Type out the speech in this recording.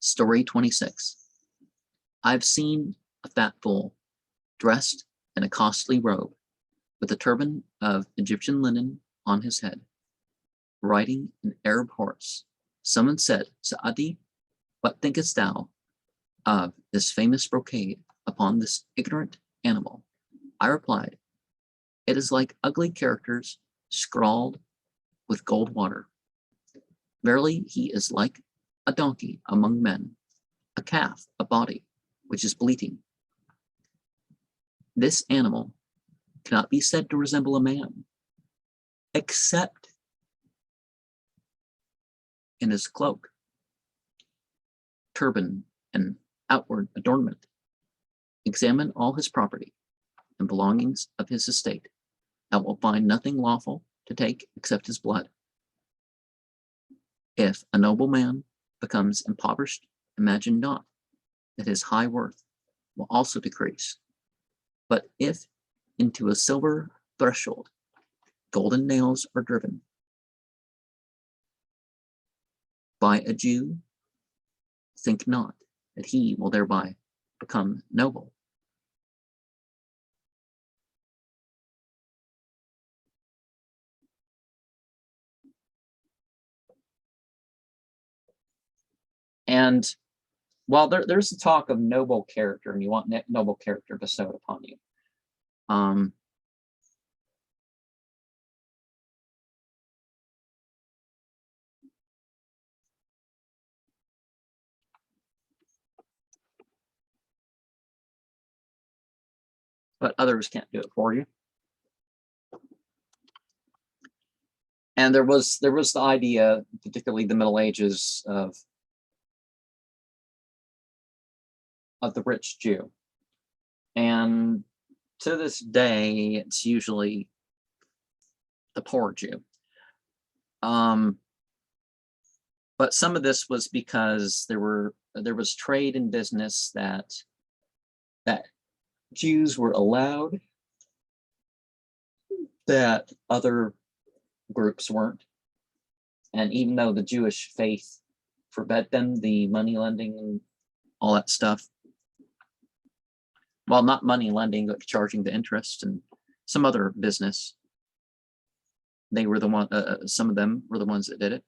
Story 26. I've seen a fat fool, dressed in a costly robe, with a turban of Egyptian linen on his head, riding an Arab horse. Someone said, Sa'adi, what thinkest thou of this famous brocade upon this ignorant animal? I replied, it is like ugly characters scrawled with gold water. Verily, he is like a donkey among men, a calf, a body, which is bleating. This animal cannot be said to resemble a man, except in his cloak, turban, and outward adornment. Examine all his property and belongings of his estate. Thou wilt find nothing lawful to take except his blood. If a noble man becomes impoverished, imagine not that his high worth will also decrease. But if into a silver threshold golden nails are driven by a Jew, think not that he will thereby become noble. And while there's a talk of noble character, and you want noble character bestowed upon you, but others can't do it for you. And there was the idea, particularly the Middle Ages, of the rich Jew. And to this day, it's usually the poor Jew. But some of this was because there was trade and business that Jews were allowed, that other groups weren't. And even though the Jewish faith forbade them the money lending and all that stuff, well, not money lending, but charging the interest and some other business, they were the one. Some of them were the ones that did it.